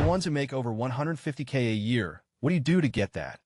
ones who make over 150K a year. What do you do to get that?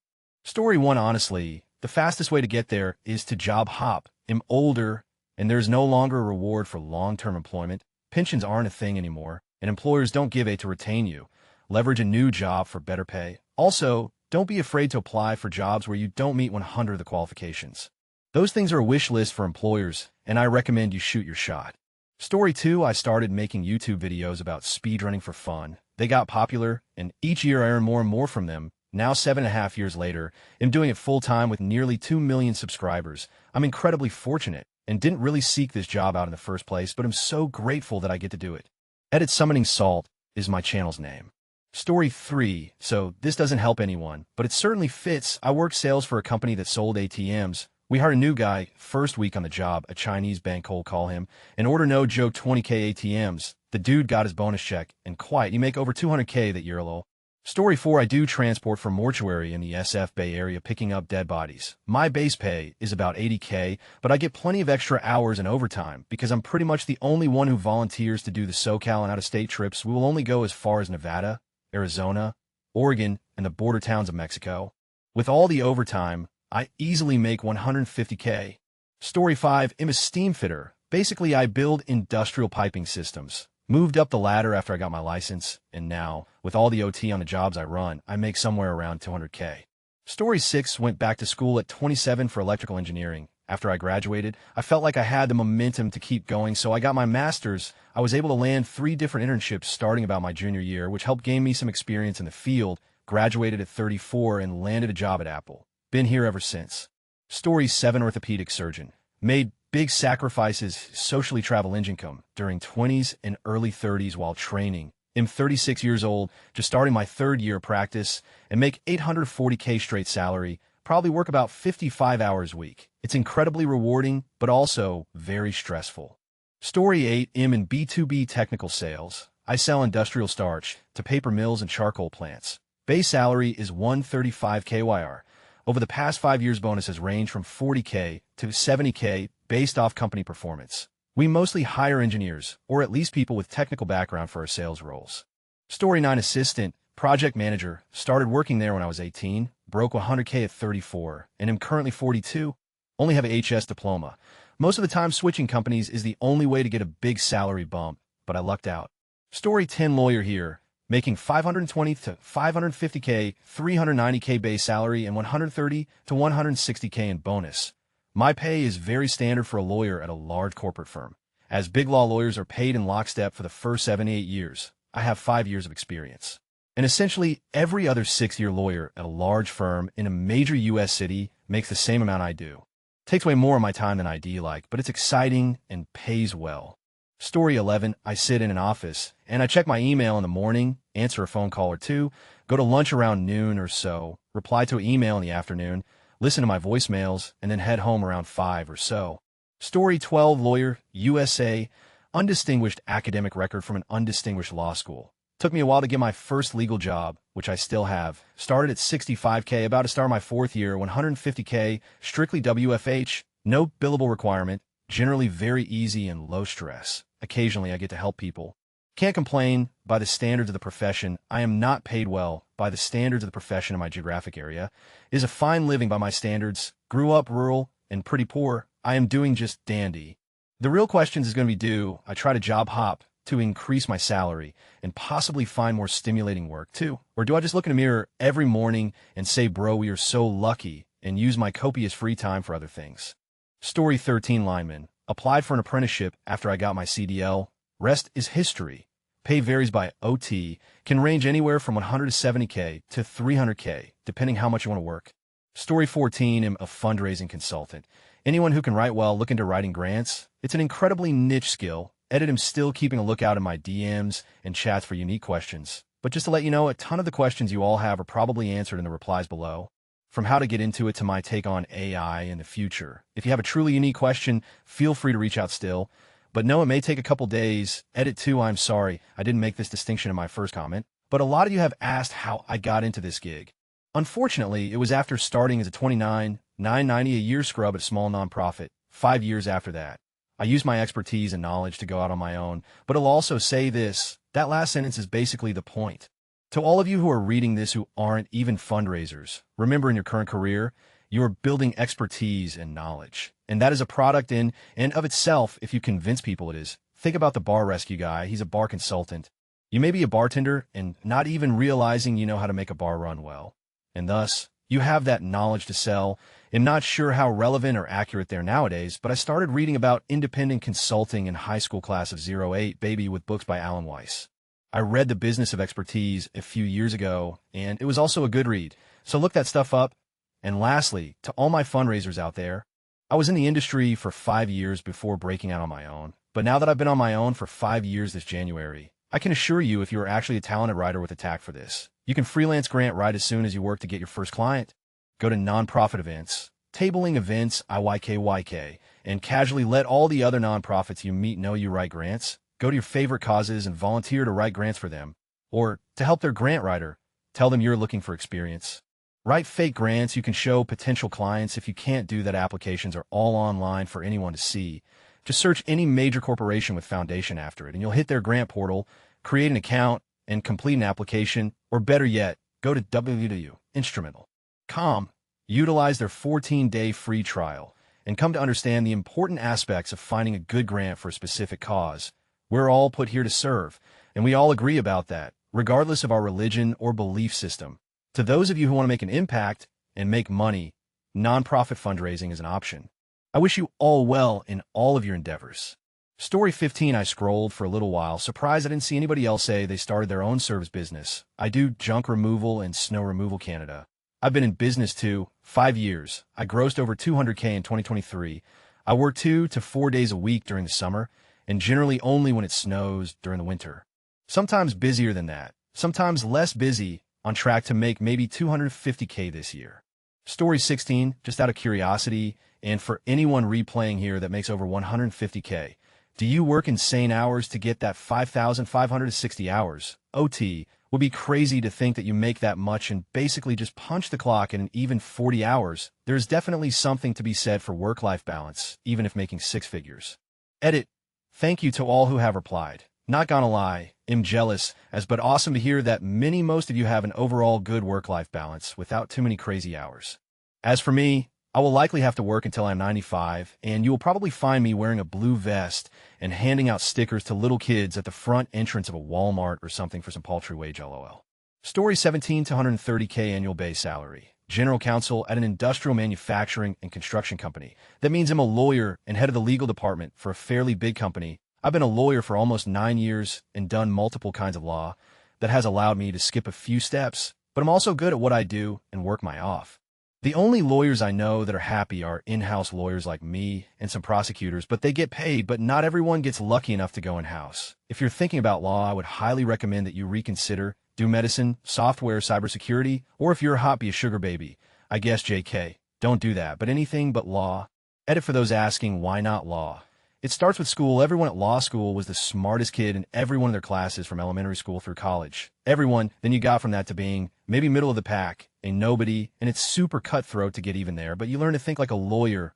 Story 1. Honestly, the fastest way to get there is to job hop. I'm older, and there's no longer a reward for long-term employment. Pensions aren't a thing anymore, and employers don't give a to retain you. Leverage a new job for better pay. Also, don't be afraid to apply for jobs where you don't meet 100 of the qualifications. Those things are a wish list for employers, and I recommend you shoot your shot. Story 2. I started making YouTube videos about speedrunning for fun. They got popular, and each year I earn more and more from them. Now, 7.5 years later, I'm doing it full-time with nearly 2 million subscribers. I'm incredibly fortunate and didn't really seek this job out in the first place, but I'm so grateful that I get to do it. Edit Summoning Salt is my channel's name. Story 3. So this doesn't help anyone, but it certainly fits. I worked sales for a company that sold ATMs. We hired a new guy, first week on the job, a Chinese bank cold call him, and order no joke 20K ATMs. The dude got his bonus check, and quiet, you make over 200K that year, lol. Story 4. I do transport for mortuary in the SF Bay Area picking up dead bodies. My base pay is about 80K, but I get plenty of extra hours and overtime because I'm pretty much the only one who volunteers to do the SoCal and out-of-state trips. We will only go as far as Nevada, Arizona, Oregon, and the border towns of Mexico. With all the overtime, I easily make 150K. Story 5. I'm a steam fitter. Basically, I build industrial piping systems. Moved up the ladder after I got my license, and now, with all the OT on the jobs I run, I make somewhere around 200K. Story 6. Went back to school at 27 for electrical engineering. After I graduated, I felt like I had the momentum to keep going, so I got my master's. I was able to land 3 different internships starting about my junior year, which helped gain me some experience in the field. Graduated at 34 and landed a job at Apple. Been here ever since. Story 7. Orthopedic surgeon. Made big sacrifices, socially travel income during 20s and early 30s while training. I'm 36 years old, just starting my 3rd year of practice, and make 840K straight salary, probably work about 55 hours a week. It's incredibly rewarding, but also very stressful. Story 8. I'm in B2B technical sales. I sell industrial starch to paper mills and charcoal plants. Base salary is 135K YR. Over the past 5 years, bonus has ranged from 40K to 70K based off company performance. We mostly hire engineers, or at least people with technical background for our sales roles. Story 9. Assistant, project manager. Started working there when I was 18, broke 100K at 34, and am currently 42. Only have a HS diploma. Most of the time, switching companies is the only way to get a big salary bump, but I lucked out. Story 10. Lawyer here. Making 520 to 550K, 390K base salary, and 130 to 160K in bonus. My pay is very standard for a lawyer at a large corporate firm, as big law lawyers are paid in lockstep for the first 7 to 8 years. I have 5 years of experience. And essentially, every other 6-year lawyer at a large firm in a major U.S. city makes the same amount I do. Takes way more of my time than I like, but it's exciting and pays well. Story 11. I sit in an office, and I check my email in the morning, answer a phone call or 2, go to lunch around noon or so, reply to an email in the afternoon, listen to my voicemails, and then head home around 5 or so. Story 12. Lawyer, USA, undistinguished academic record from an undistinguished law school. Took me a while to get my first legal job, which I still have. Started at 65K, about to start my 4th year, 150K, strictly WFH, no billable requirement, generally very easy and low stress. Occasionally, I get to help people. Can't complain. By the standards of the profession, I am not paid well. By the standards of the profession in my geographic area, is a fine living by my standards. Grew up rural and pretty poor. I am doing just dandy. The real questions is going to be, I try to job hop to increase my salary and possibly find more stimulating work too? Or do I just look in the mirror every morning and say, bro, we are so lucky, and use my copious free time for other things? Story 13. Lineman. Applied for an apprenticeship after I got my CDL. Rest is history. Pay varies by OT, can range anywhere from 170K to 300K, depending how much you want to work. Story 14. I'm a fundraising consultant. Anyone who can write well, look into writing grants. It's an incredibly niche skill. Edit. I'm still keeping a lookout in my DMs and chats for unique questions. But just to let you know, a ton of the questions you all have are probably answered in the replies below. From how to get into it to my take on AI in the future. If you have a truly unique question, feel free to reach out still. But no, it may take a couple days. Edit 2. I'm sorry, I didn't make this distinction in my first comment. But a lot of you have asked how I got into this gig. Unfortunately, it was after starting as a $29,990 a year scrub at a small nonprofit. 5 years after that, I used my expertise and knowledge to go out on my own. But I'll also say this, that last sentence is basically the point. To all of you who are reading this who aren't even fundraisers, remember in your current career, you are building expertise and knowledge. And that is a product in and of itself if you convince people it is. Think about the bar rescue guy. He's a bar consultant. You may be a bartender and not even realizing you know how to make a bar run well. And thus, you have that knowledge to sell. I'm not sure how relevant or accurate they're nowadays, but I started reading about independent consulting in high school class of 08 baby with books by Alan Weiss. I read The Business of Expertise a few years ago, and it was also a good read. So look that stuff up. And lastly, to all my fundraisers out there, I was in the industry for 5 years before breaking out on my own. But now that I've been on my own for 5 years this January, I can assure you if you are actually a talented writer with a tact for this, you can freelance grant right as soon as you work to get your first client. Go to nonprofit events, tabling events, IYKYK, and casually let all the other nonprofits you meet know you write grants. Go to your favorite causes and volunteer to write grants for them. Or, to help their grant writer, tell them you're looking for experience. Write fake grants you can show potential clients. If you can't do that, applications are all online for anyone to see. Just search any major corporation with foundation after it, and you'll hit their grant portal, create an account, and complete an application. Or better yet, go to www.instrumental.com, utilize their 14-day free trial, and come to understand the important aspects of finding a good grant for a specific cause. We're all put here to serve, and we all agree about that, regardless of our religion or belief system. To those of you who want to make an impact and make money, nonprofit fundraising is an option. I wish you all well in all of your endeavors. Story 15. I scrolled for a little while, surprised I didn't see anybody else say they started their own service business. I do junk removal and snow removal Canada. I've been in business too, 5 years. I grossed over $200K in 2023. I work 2 to 4 days a week during the summer, and generally only when it snows during the winter. Sometimes busier than that, sometimes less busy, on track to make maybe $250K this year. Story 16, just out of curiosity, and for anyone replaying here that makes over $150K, do you work insane hours to get that 5,560 hours? OT would be crazy to think that you make that much and basically just punch the clock in an even 40 hours. There's definitely something to be said for work-life balance, even if making 6 figures. Edit. Thank you to all who have replied. Not gonna lie, I'm jealous, but awesome to hear that most of you have an overall good work-life balance without too many crazy hours. As for me, I will likely have to work until I'm 95, and you will probably find me wearing a blue vest and handing out stickers to little kids at the front entrance of a Walmart or something for some paltry wage, lol. Story 17 to 130K annual base salary. General counsel at an industrial manufacturing and construction company. That means I'm a lawyer and head of the legal department for a fairly big company. I've been a lawyer for almost 9 years and done multiple kinds of law. That has allowed me to skip a few steps, but I'm also good at what I do and work my off. The only lawyers I know that are happy are in-house lawyers like me and some prosecutors, but they get paid, but not everyone gets lucky enough to go in-house. If you're thinking about law, I would highly recommend that you reconsider, do medicine, software, cybersecurity, or if you're hot, be a sugar baby. I guess JK, don't do that, but anything but law. Edit for those asking, why not law? It starts with school. Everyone at law school was the smartest kid in every one of their classes from elementary school through college. Everyone, then you got from that to being maybe middle of the pack, a nobody, and it's super cutthroat to get even there, but you learn to think like a lawyer.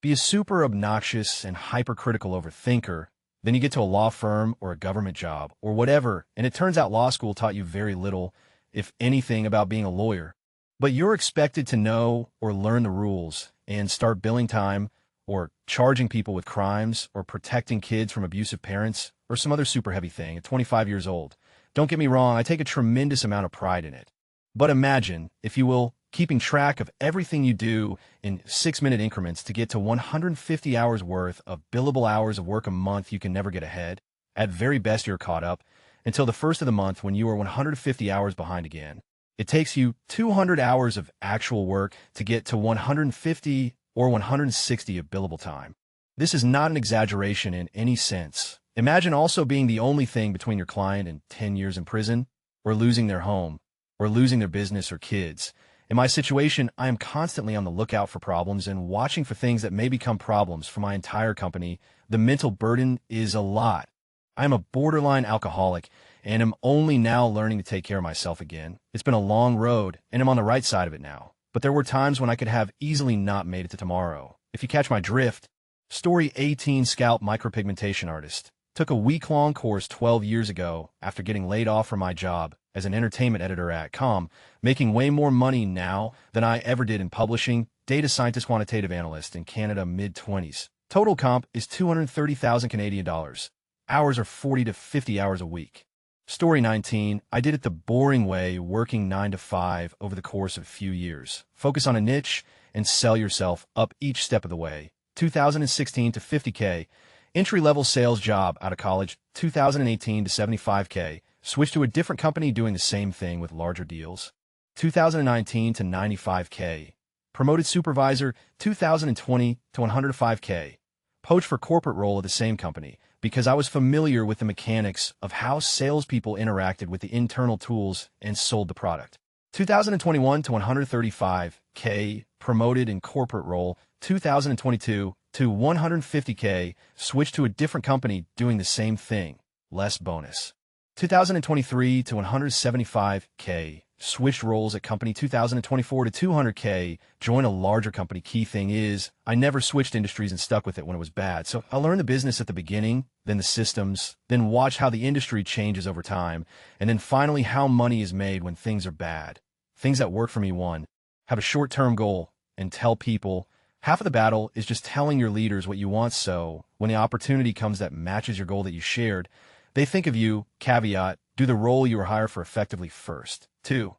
Be a super obnoxious and hypercritical overthinker. Then you get to a law firm or a government job or whatever, and it turns out law school taught you very little, if anything, about being a lawyer. But you're expected to know or learn the rules and start billing time or charging people with crimes or protecting kids from abusive parents or some other super heavy thing at 25 years old. Don't get me wrong, I take a tremendous amount of pride in it. But imagine, if you will, keeping track of everything you do in 6-minute increments to get to 150 hours worth of billable hours of work a month. You can never get ahead. At very best, you're caught up until the first of the month when you are 150 hours behind again. It takes you 200 hours of actual work to get to 150 or 160 of billable time. This is not an exaggeration in any sense. Imagine also being the only thing between your client and 10 years in prison, or losing their home, or losing their business or kids. In my situation, I am constantly on the lookout for problems and watching for things that may become problems for my entire company. The mental burden is a lot. I am a borderline alcoholic and am only now learning to take care of myself again. It's been a long road, and I'm on the right side of it now. But there were times when I could have easily not made it to tomorrow. If you catch my drift. Story 18. Scalp micropigmentation artist. Took a week-long course 12 years ago after getting laid off from my job as an entertainment editor at Com, making way more money now than I ever did in publishing, data scientist quantitative analyst in Canada mid-20s. Total comp is 230,000 Canadian dollars. Hours are 40 to 50 hours a week. Story 19, I did it the boring way, working 9 to 5 over the course of a few years. Focus on a niche and sell yourself up each step of the way. 2016 to 50K. Entry-level sales job out of college, 2018 to 75K. Switched to a different company doing the same thing with larger deals. 2019 to 95K. Promoted supervisor, 2020 to 105K. Poached for corporate role at the same company because I was familiar with the mechanics of how salespeople interacted with the internal tools and sold the product. 2021 to 135K. Promoted in corporate role, 2022 to 150K, switched to a different company doing the same thing, less bonus. 2023 to 175K, switched roles at company. 2024 to 200K, join a larger company. Key thing is, I never switched industries and stuck with it when it was bad. So I learned the business at the beginning, then the systems, then watch how the industry changes over time, and then finally how money is made when things are bad. Things that work for me: 1, have a short-term goal and tell people. Half of the battle is just telling your leaders what you want, so when the opportunity comes that matches your goal that you shared, they think of you. Caveat, do the role you were hired for effectively first. 2,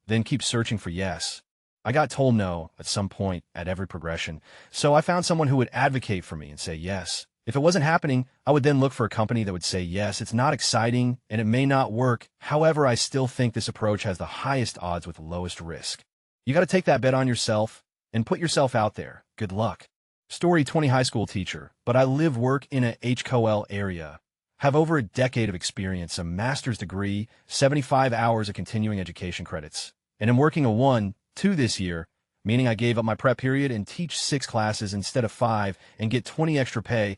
then keep searching for yes. I got told no at some point at every progression, so I found someone who would advocate for me and say yes. If it wasn't happening, I would then look for a company that would say yes. It's not exciting, and it may not work. However, I still think this approach has the highest odds with the lowest risk. You got to take that bet on yourself and put yourself out there. Good luck. Story 20, high school teacher, but I work in a HCOL area. Have over a decade of experience, a master's degree, 75 hours of continuing education credits. And I'm working a 1-2 this year, meaning I gave up my prep period and teach 6 classes instead of 5 and get 20 extra pay.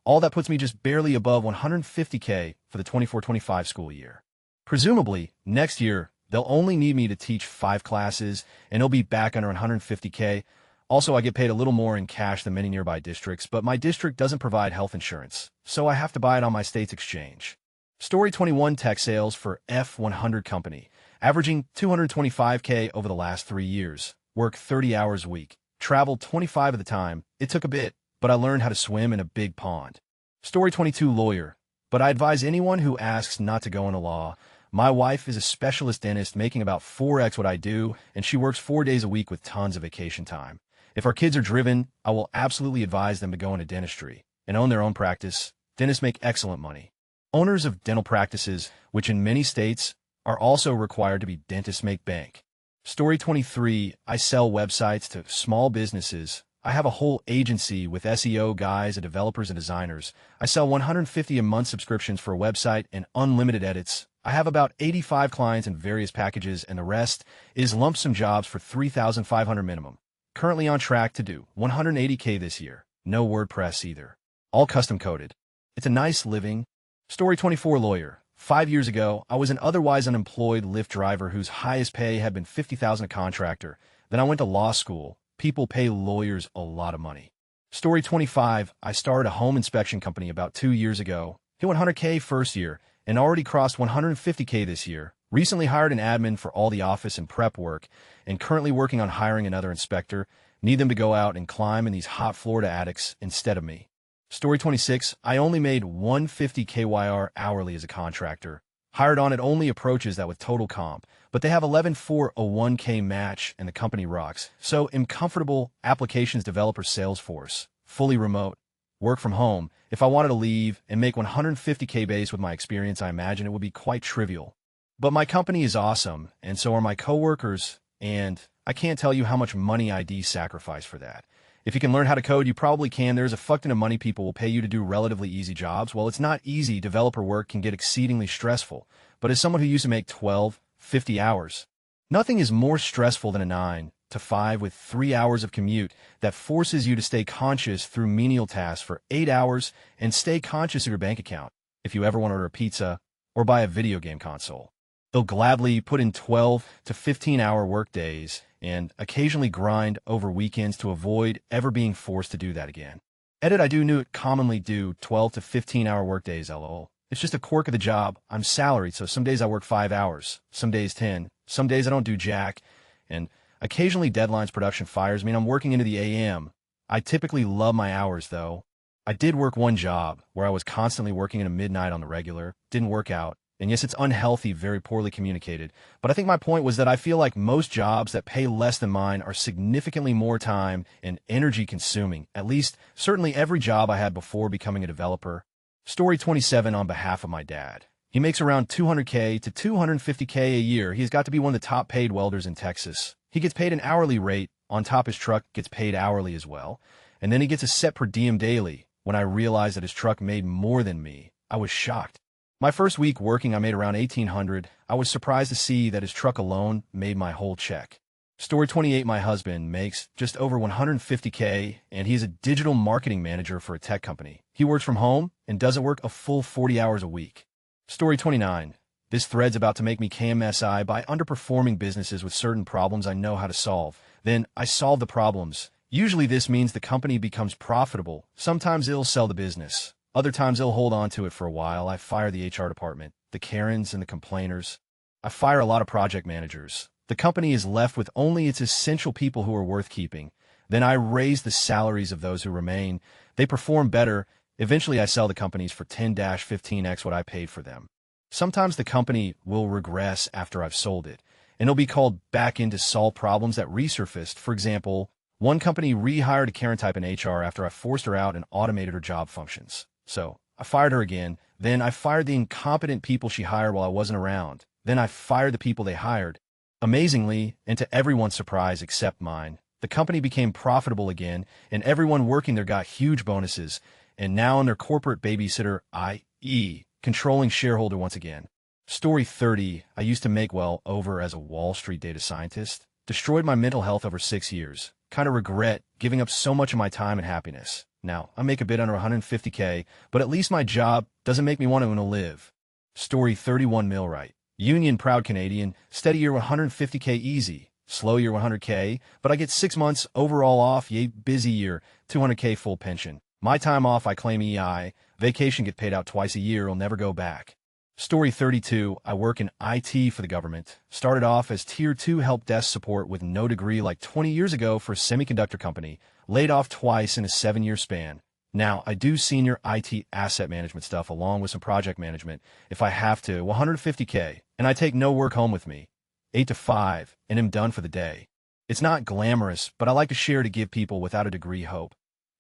All that puts me just barely above 150K for the 24-25 school year. Presumably, next year, they'll only need me to teach 5 classes, and it'll be back under 150K. Also, I get paid a little more in cash than many nearby districts, but my district doesn't provide health insurance, so I have to buy it on my state's exchange. Story 21, tech sales for F100 company, averaging 225K over the last 3 years. Work 30 hours a week. Travel 25 of the time. It took a bit, but I learned how to swim in a big pond. Story 22, lawyer, but I advise anyone who asks not to go into law. My wife is a specialist dentist making about 4x what I do, and she works 4 days a week with tons of vacation time. If our kids are driven, I will absolutely advise them to go into dentistry and own their own practice. Dentists make excellent money. Owners of dental practices, which in many states are also required to be dentists, make bank. Story 23, I sell websites to small businesses. I have a whole agency with SEO guys and developers and designers. I sell 150 a month subscriptions for a website and unlimited edits. I have about 85 clients in various packages, and the rest is lump sum jobs for $3,500 minimum. Currently on track to do 180K this year. No WordPress either. All custom coded. It's a nice living. Story 24, lawyer. 5 years ago, I was an otherwise unemployed Lyft driver whose highest pay had been $50,000 a contractor. Then I went to law school. People pay lawyers a lot of money. Story 25, I started a home inspection company about 2 years ago. Hit 100K first year and already crossed 150K this year. Recently hired an admin for all the office and prep work, and currently working on hiring another inspector. Need them to go out and climb in these hot Florida attics instead of me. Story 26, I only made 150 KYR hourly as a contractor. Hired on, it only approaches that with total comp, but they have 11 for a 1K match and the company rocks. So am comfortable. Applications developer, Salesforce, fully remote, work from home. If I wanted to leave and make 150K base with my experience, I imagine it would be quite trivial. But my company is awesome, and so are my coworkers, and I can't tell you how much money I sacrifice for that. If you can learn how to code, you probably can. There's a fuck ton of money people will pay you to do relatively easy jobs. Well, it's not easy. Developer work can get exceedingly stressful. But as someone who used to make 50 hours, nothing is more stressful than a 9 to 5 with 3 hours of commute that forces you to stay conscious through menial tasks for 8 hours and stay conscious of your bank account if you ever want to order a pizza or buy a video game console. They'll gladly put in 12 to 15-hour work days and occasionally grind over weekends to avoid ever being forced to do that again. Edit, I do commonly do 12 to 15-hour workdays, lol. It's just a quirk of the job. I'm salaried, so some days I work 5 hours, some days 10, some days I don't do jack, and occasionally deadlines production fires mean I'm working into the AM. I typically love my hours, though. I did work one job where I was constantly working into midnight on the regular. Didn't work out. And yes, it's unhealthy, very poorly communicated. But I think my point was that I feel like most jobs that pay less than mine are significantly more time and energy consuming. At least, certainly every job I had before becoming a developer. Story 27 on behalf of my dad. He makes around $200K to $250K a year. He's got to be one of the top paid welders in Texas. He gets paid an hourly rate. On top, his truck gets paid hourly as well. And then he gets a set per diem daily. When I realized that his truck made more than me, I was shocked. My first week working, I made around $1,800. I was surprised to see that his truck alone made my whole check. Story 28, my husband makes just over $150K, and he's a digital marketing manager for a tech company. He works from home and doesn't work a full 40 hours a week. Story 29, this thread's about to make me KMSI by underperforming businesses with certain problems I know how to solve. Then I solve the problems. Usually this means the company becomes profitable. Sometimes it'll sell the business. Other times they'll hold on to it for a while. I fire the HR department, the Karens and the complainers. I fire a lot of project managers. The company is left with only its essential people who are worth keeping. Then I raise the salaries of those who remain. They perform better. Eventually I sell the companies for 10-15x what I paid for them. Sometimes the company will regress after I've sold it, and it'll be called back in to solve problems that resurfaced. For example, one company rehired a Karen type in HR after I forced her out and automated her job functions. So I fired her again. Then I fired the incompetent people she hired while I wasn't around. Then I fired the people they hired. Amazingly, and to everyone's surprise except mine, the company became profitable again, and everyone working there got huge bonuses, and now I'm their corporate babysitter, i.e., controlling shareholder once again. Story 30, I used to make well over as a Wall Street data scientist. Destroyed my mental health over 6 years. Kind of regret giving up so much of my time and happiness. Now, I make a bit under 150K, but at least my job doesn't make me want to live. Story 31, millwright. Union proud Canadian, steady year 150K easy, slow year 100K, but I get 6 months overall off, yay busy year, 200K full pension. My time off I claim EI, vacation get paid out twice a year, I'll never go back. Story 32, I work in IT for the government. Started off as Tier 2 help desk support with no degree like 20 years ago for a semiconductor company. Laid off twice in a 7-year span. Now, I do senior IT asset management stuff along with some project management. If I have to, 150K, and I take no work home with me. 8 to 5, and am done for the day. It's not glamorous, but I like to share to give people without a degree hope.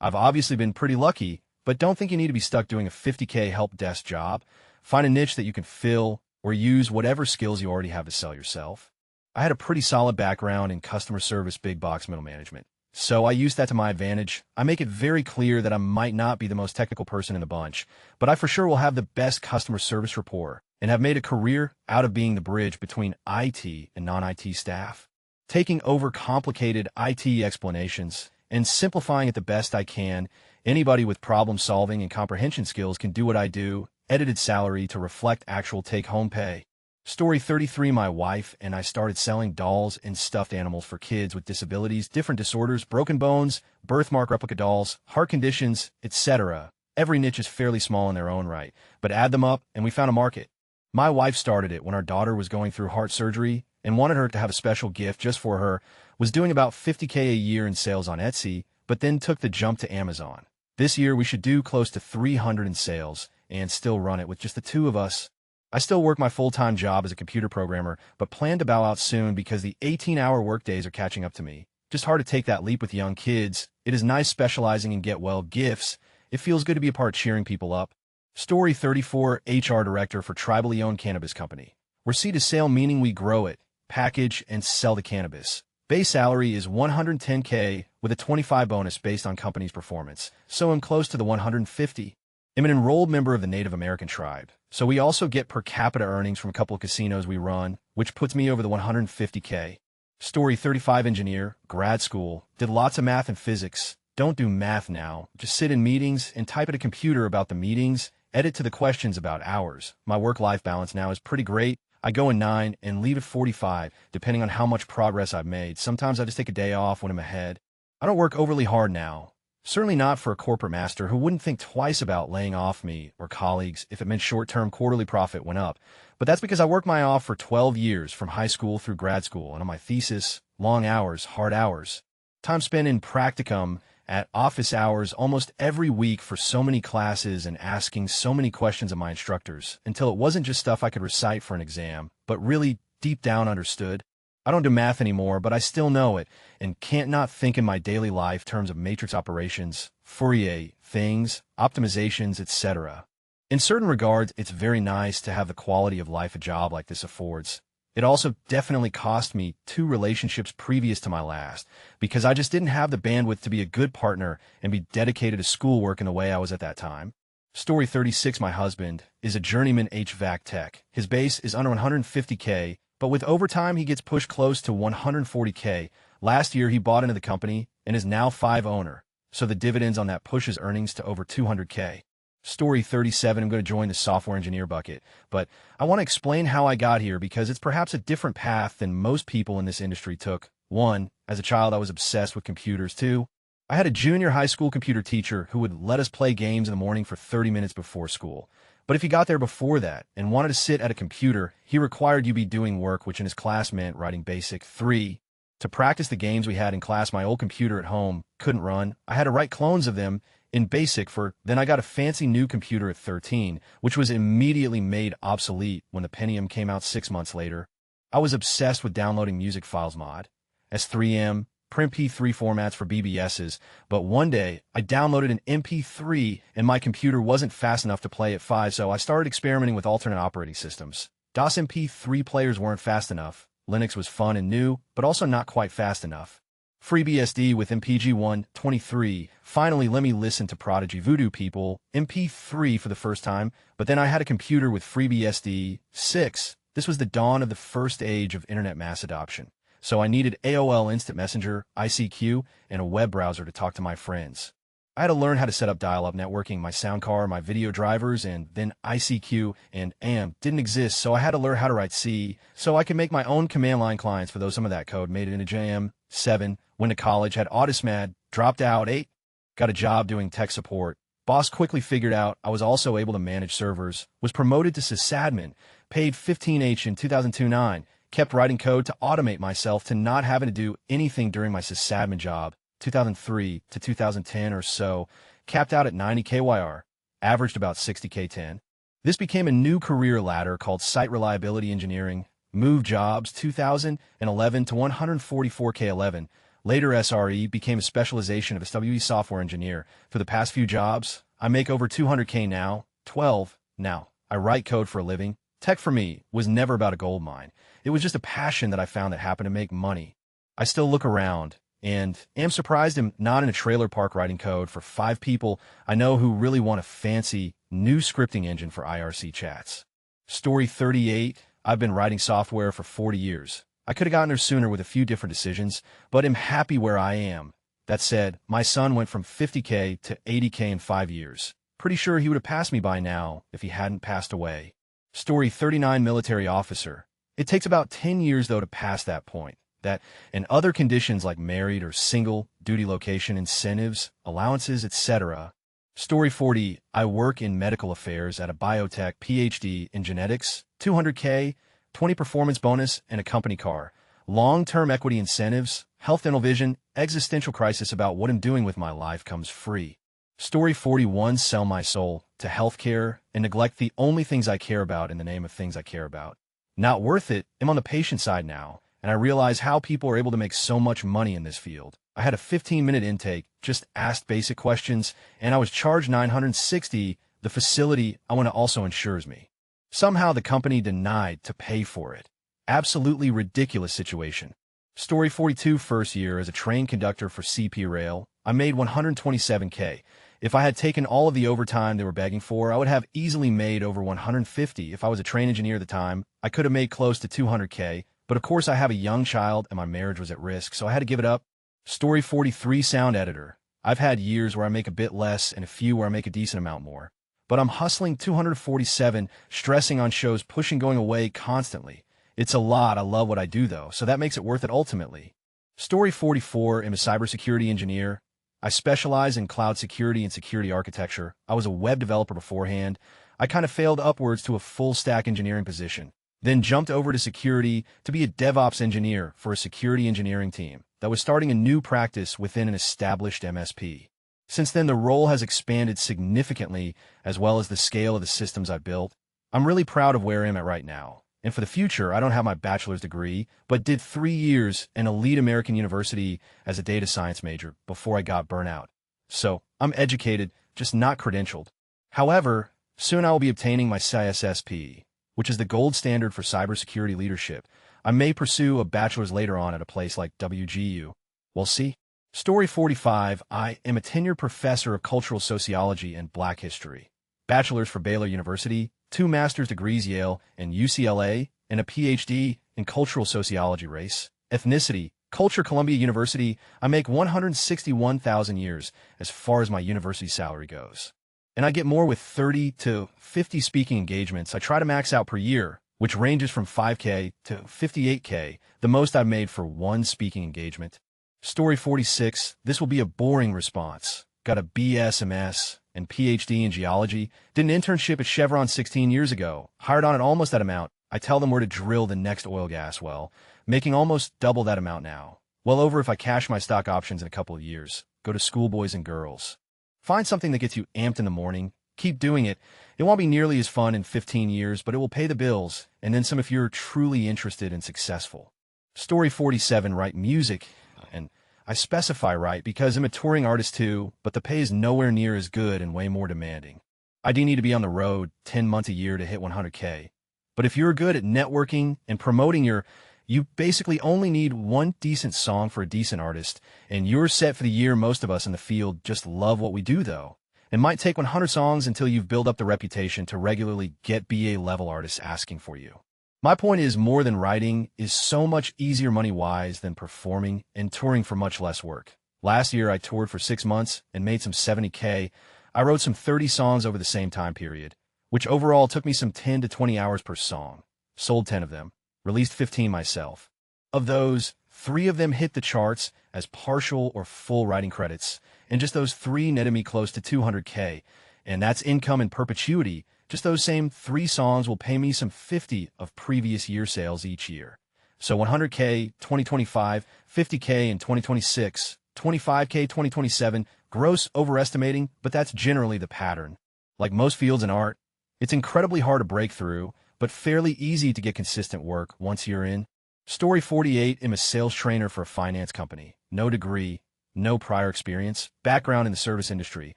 I've obviously been pretty lucky, but don't think you need to be stuck doing a 50K help desk job. Find a niche that you can fill or use whatever skills you already have to sell yourself. I had a pretty solid background in customer service, big box middle management. So I use that to my advantage. I make it very clear that I might not be the most technical person in the bunch, but I for sure will have the best customer service rapport and have made a career out of being the bridge between IT and non-IT staff. Taking over complicated IT explanations and simplifying it the best I can. Anybody with problem solving and comprehension skills can do what I do. Edited salary to reflect actual take-home pay. Story 33, my wife and I started selling dolls and stuffed animals for kids with disabilities, different disorders, broken bones, birthmark replica dolls, heart conditions, etc. Every niche is fairly small in their own right, but add them up and we found a market. My wife started it when our daughter was going through heart surgery and wanted her to have a special gift just for her, was doing about 50K a year in sales on Etsy, but then took the jump to Amazon. This year we should do close to 300 in sales and still run it with just the two of us. I still work my full-time job as a computer programmer, but plan to bow out soon because the 18-hour workdays are catching up to me. Just hard to take that leap with young kids. It is nice specializing in get-well gifts. It feels good to be a part cheering people up. Story 34, HR director for tribally owned cannabis company. We're seed to sale, meaning we grow it, package, and sell the cannabis. Base salary is 110K with a 25 bonus based on company's performance, so I'm close to the 150. I'm an enrolled member of the Native American tribe, so we also get per capita earnings from a couple of casinos we run, which puts me over the 150K. Story 35, engineer, grad school, did lots of math and physics. Don't do math now, just sit in meetings and type at a computer about the meetings, edit to the questions about hours. My work-life balance now is pretty great. I go in 9 and leave at 45, depending on how much progress I've made. Sometimes I just take a day off when I'm ahead. I don't work overly hard now. Certainly not for a corporate master who wouldn't think twice about laying off me or colleagues if it meant short-term quarterly profit went up. But that's because I worked my off for 12 years from high school through grad school, and on my thesis, long hours, hard hours. Time spent in practicum at office hours almost every week for so many classes and asking so many questions of my instructors until it wasn't just stuff I could recite for an exam, but really deep down understood. I don't do math anymore, but I still know it and can't not think in my daily life terms of matrix operations, Fourier, things, optimizations, etc. In certain regards, it's very nice to have the quality of life a job like this affords. It also definitely cost me 2 relationships previous to my last because I just didn't have the bandwidth to be a good partner and be dedicated to schoolwork in the way I was at that time. Story 36, my husband, is a journeyman HVAC tech. His base is under 150K, but with overtime he gets pushed close to 140K. Last year he bought into the company and is now 5 owner, so the dividends on that pushes earnings to over 200K. Story 37, I'm going to join the software engineer bucket, but I want to explain how I got here because it's perhaps a different path than most people in this industry took. 1, as a child I was obsessed with computers. 2, I had a junior high school computer teacher who would let us play games in the morning for 30 minutes before school. But if you got there before that and wanted to sit at a computer, he required you be doing work, which in his class meant writing BASIC. 3, to practice the games we had in class, my old computer at home couldn't run. I had to write clones of them in BASIC then I got a fancy new computer at 13, which was immediately made obsolete when the Pentium came out 6 months later. I was obsessed with downloading music files mod, S3M, print P3 formats for BBSs, but one day I downloaded an MP3 and my computer wasn't fast enough to play at 5, so I started experimenting with alternate operating systems. DOS MP3 players weren't fast enough. Linux was fun and new, but also not quite fast enough. FreeBSD with MPG-123 finally let me listen to Prodigy Voodoo People MP3 for the first time, but then I had a computer with FreeBSD 6. This was the dawn of the first age of internet mass adoption, so I needed AOL Instant Messenger, ICQ, and a web browser to talk to my friends. I had to learn how to set up dial-up networking, my sound card, my video drivers, and then ICQ and AMP didn't exist, so I had to learn how to write C, so I could make my own command line clients for those some of that code, made it into JM. 7, went to college, had Autismad, dropped out. 8, got a job doing tech support. Boss quickly figured out I was also able to manage servers, was promoted to sysadmin, paid 15H in 2002-9, kept writing code to automate myself to not having to do anything during my sysadmin job. 2003 to 2010 or so, capped out at 90 KYR, averaged about 60 K10. This became a new career ladder called Site Reliability Engineering, moved jobs 2011 to 144 K11. Later SRE became a specialization of SWE software engineer. For the past few jobs, I make over 200K now, 12 now. I write code for a living. Tech for me was never about a gold mine. It was just a passion that I found that happened to make money. I still look around and am surprised I'm not in a trailer park writing code for 5 people I know who really want a fancy new scripting engine for IRC chats. Story 38, I've been writing software for 40 years. I could have gotten there sooner with a few different decisions, but am happy where I am. That said, my son went from 50K to 80K in 5 years. Pretty sure he would have passed me by now if he hadn't passed away. Story 39, military officer. It takes about 10 years, though, to pass that point. That and other conditions like married or single, duty location, incentives, allowances, etc. Story 40, I work in medical affairs at a biotech, PhD in genetics, 200K, 20 performance bonus, and a company car. Long-term equity incentives, health, dental, vision, existential crisis about what I'm doing with my life comes free. Story 41, sell my soul to healthcare and neglect the only things I care about in the name of things I care about. Not worth it. I'm on the patient side now, and I realize how people are able to make so much money in this field. I had a 15-minute intake, just asked basic questions, and I was charged $960. The facility I want to also insures me. Somehow the company denied to pay for it. Absolutely ridiculous situation. Story 42, first year as a train conductor for CP Rail. I made 127K. If I had taken all of the overtime they were begging for, I would have easily made over 150. If I was a train engineer at the time, I could have made close to 200K. But of course I have a young child and my marriage was at risk, so I had to give it up. Story 43, sound editor. I've had years where I make a bit less and a few where I make a decent amount more. But I'm hustling 247, stressing on shows, pushing, going away constantly. It's a lot. I love what I do though, so that makes it worth it ultimately. Story 44, I'm a cybersecurity engineer. I specialize in cloud security and security architecture. I was a web developer beforehand. I kind of failed upwards to a full-stack engineering position, then jumped over to security to be a DevOps engineer for a security engineering team that was starting a new practice within an established MSP. Since then, the role has expanded significantly, as well as the scale of the systems I've built. I'm really proud of where I am at right now. And for the future, I don't have my bachelor's degree, but did 3 years in a lead American university as a data science major before I got burnout. So I'm educated, just not credentialed. However, soon I will be obtaining my CISSP, which is the gold standard for cybersecurity leadership. I may pursue a bachelor's later on at a place like WGU. We'll see. Story 45. I am a tenured professor of cultural sociology and Black history. Bachelor's for Baylor University, 2 master's degrees Yale and UCLA, and a PhD in cultural sociology, race, ethnicity, culture, Columbia University. I make $161,000 a year as far as my university salary goes. And I get more with 30 to 50 speaking engagements I try to max out per year, which ranges from $5K to $58K, the most I've made for one speaking engagement. Story 46. This will be a boring response. Got a BS, and PhD in geology. Did an internship at Chevron 16 years ago. Hired on at almost that amount. I tell them where to drill the next oil gas well, making almost double that amount now. Well over if I cash my stock options in a couple of years. Go to school, boys and girls. Find something that gets you amped in the morning. Keep doing it. It won't be nearly as fun in 15 years, but it will pay the bills, and then some if you're truly interested and successful. Story 47. Write music, and I specify right because I'm a touring artist too, but the pay is nowhere near as good and way more demanding. I do need to be on the road 10 months a year to hit 100K. But if you're good at networking and promoting you basically only need one decent song for a decent artist, and you're set for the year. Most of us in the field just love what we do, though. It might take 100 songs until you've built up the reputation to regularly get BA-level artists asking for you. My point is, more than writing is so much easier money-wise than performing and touring for much less work. Last year, I toured for 6 months and made some 70K. I wrote some 30 songs over the same time period, which overall took me some 10 to 20 hours per song. Sold 10 of them, released 15 myself. Of those, 3 of them hit the charts as partial or full writing credits, and just those 3 netted me close to 200K, and that's income in perpetuity. Just those same 3 songs will pay me some 50 of previous year sales each year. So 100K 2025, 50K in 2026, 25K 2027, gross overestimating, but that's generally the pattern. Like most fields in art, it's incredibly hard to break through, but fairly easy to get consistent work once you're in. Story 48. I'm a sales trainer for a finance company. No degree, no prior experience, background in the service industry.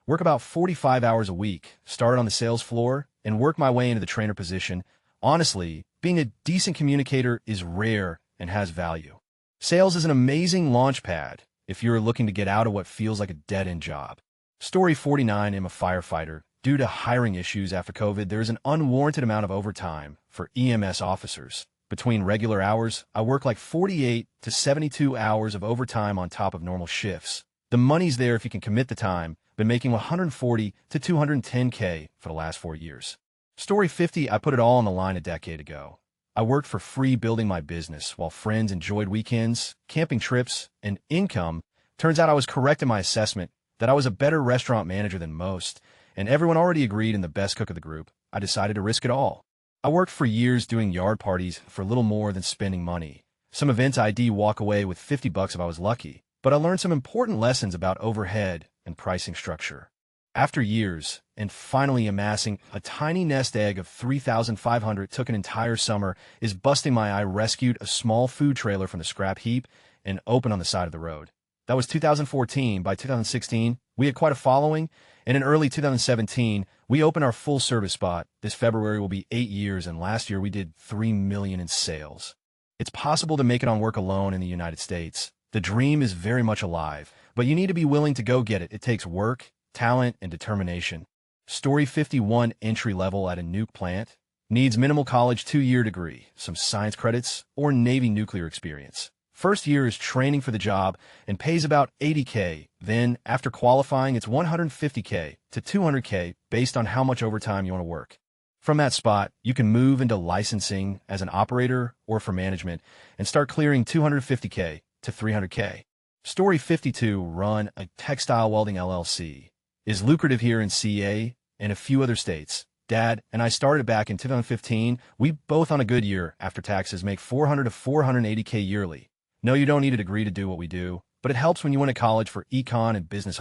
Work about 45 hours a week, started on the sales floor, and work my way into the trainer position. Honestly, being a decent communicator is rare and has value. Sales is an amazing launch pad if you're looking to get out of what feels like a dead-end job. Story 49. I'm a firefighter. Due to hiring issues after COVID, there is an unwarranted amount of overtime for EMS officers. Between regular hours, I work like 48 to 72 hours of overtime on top of normal shifts. The money's there if you can commit the time. Been making 140 to 210K for the last 4 years. Story 50. I put it all on the line a decade ago. I worked for free building my business while friends enjoyed weekends, camping trips, and income. Turns out I was correct in my assessment that I was a better restaurant manager than most, and everyone already agreed in the best cook of the group. I decided to risk it all. I worked for years doing yard parties for little more than spending money. Some events I'd walk away with $50 if I was lucky, but I learned some important lessons about overhead and pricing structure. After years, and finally amassing a tiny nest egg of 3,500 took an entire summer, is busting my eye, rescued a small food trailer from the scrap heap and opened on the side of the road. That was 2014. By 2016, we had quite a following, and in early 2017, we opened our full-service spot. This February will be 8 years, and last year we did $3 million in sales. It's possible to make it on work alone in the United States. The dream is very much alive, but you need to be willing to go get it. It takes work, talent, and determination. Story 51. Entry level at a nuke plant. Needs minimal college 2-year degree, some science credits, or Navy nuclear experience. First year is training for the job and pays about 80K. Then, after qualifying, it's 150K to 200K based on how much overtime you want to work. From that spot, you can move into licensing as an operator or for management and start clearing 250K to 300K. Story 52, run a textile welding LLC. Is lucrative here in CA and a few other states. Dad and I started back in 2015. We both on a good year after taxes make 400 to 480K yearly. No, you don't need a degree to do what we do, but it helps when you went to college for econ and business.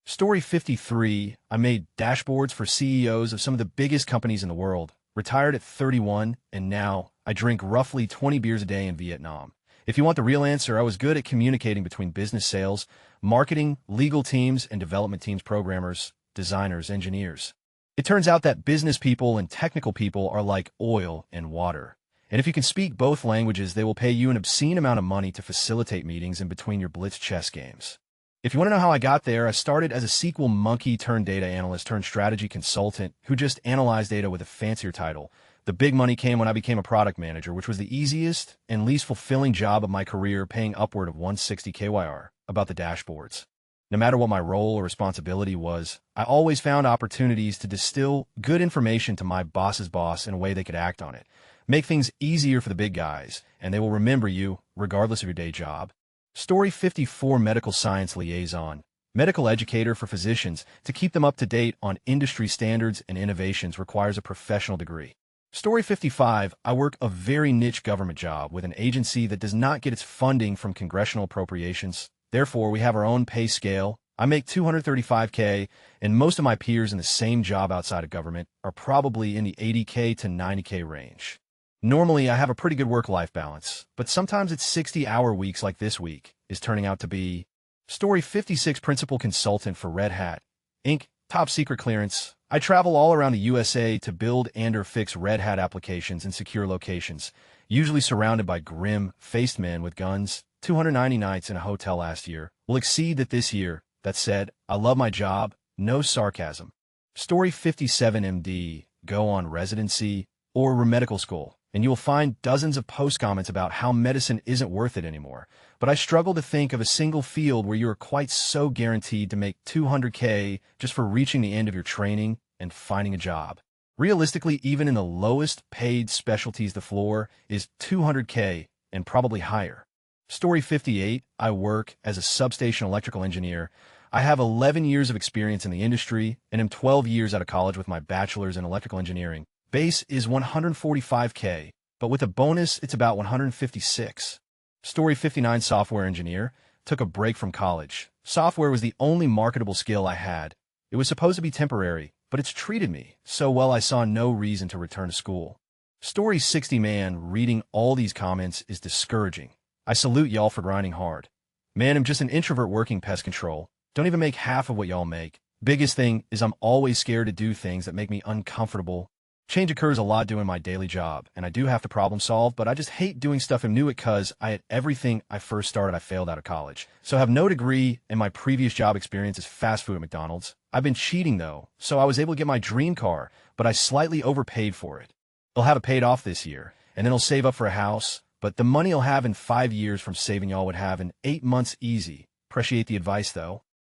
Story 53, I made dashboards for CEOs of some of the biggest companies in the world. Retired at 31, and now I drink roughly 20 beers a day in Vietnam. If you want the real answer, I was good at communicating between business sales, marketing, legal teams, and development teams, programmers, designers, engineers. It turns out that business people and technical people are like oil and water. And if you can speak both languages, they will pay you an obscene amount of money to facilitate meetings in between your blitz chess games. If you want to know how I got there, I started as a SQL monkey turned data analyst turned strategy consultant who just analyzed data with a fancier title. The big money came when I became a product manager, which was the easiest and least fulfilling job of my career, paying upward of 160 KYR about the dashboards. No matter what my role or responsibility was, I always found opportunities to distill good information to my boss's boss in a way they could act on it. Make things easier for the big guys, and they will remember you regardless of your day job. Story 54, medical science liaison. Medical educator for physicians. To keep them up to date on industry standards and innovations requires a professional degree. Story 55, I work a very niche government job with an agency that does not get its funding from congressional appropriations. Therefore, we have our own pay scale. I make 235K, and most of my peers in the same job outside of government are probably in the 80K to 90K range. Normally, I have a pretty good work-life balance, but sometimes it's 60-hour weeks like this week is turning out to be. Story 56, principal consultant for Red Hat, Inc., top secret clearance. I travel all around the USA to build and/or fix Red Hat applications in secure locations, usually surrounded by grim-faced men with guns. 290 nights in a hotel last year will exceed that this year. That said, I love my job. No sarcasm. Story 57, MD, go on residency or medical school, and you will find dozens of post comments about how medicine isn't worth it anymore. But I struggle to think of a single field where you are quite so guaranteed to make 200K just for reaching the end of your training and finding a job. Realistically, even in the lowest paid specialties, the floor is 200K and probably higher. Story 58, I work as a substation electrical engineer. I have 11 years of experience in the industry and am 12 years out of college with my bachelor's in electrical engineering. Base is 145K, but with a bonus, it's about 156. Story 59, software engineer. Took a break from college. Software was the only marketable skill I had. It was supposed to be temporary, but it's treated me so well I saw no reason to return to school. Story 60, man, reading all these comments is discouraging. I salute y'all for grinding hard. Man, I'm just an introvert working pest control. Don't even make half of what y'all make. Biggest thing is I'm always scared to do things that make me uncomfortable. Change occurs a lot doing my daily job, and I do have to problem solve, but I just hate doing stuff I'm new at because I had everything I first started I failed out of college. So I have no degree, and my previous job experience is fast food at McDonald's. I've been cheating though, so I was able to get my dream car, but I slightly overpaid for it. I'll have it paid off this year, and then I'll save up for a house, but the money I'll have in 5 years from saving y'all would have in 8 months easy. Appreciate the advice though.